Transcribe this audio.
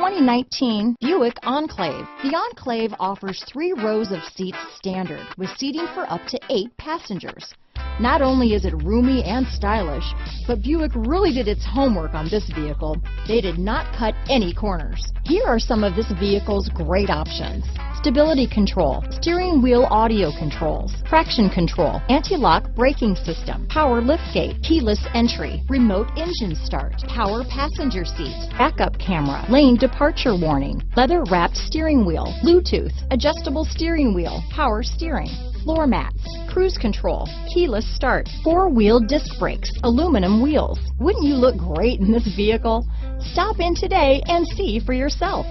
2019 Buick Enclave. The Enclave offers 3 rows of seats standard, with seating for up to 8 passengers. Not only is it roomy and stylish, but Buick really did its homework on this vehicle. They did not cut any corners. Here are some of this vehicle's great options: stability control, steering wheel audio controls, traction control, anti-lock braking system, power liftgate, keyless entry, remote engine start, power passenger seat, backup camera, lane departure warning, leather wrapped steering wheel, Bluetooth, adjustable steering wheel, power steering, floor mats, cruise control, keyless start, 4-wheel disc brakes, aluminum wheels. Wouldn't you look great in this vehicle? Stop in today and see for yourself.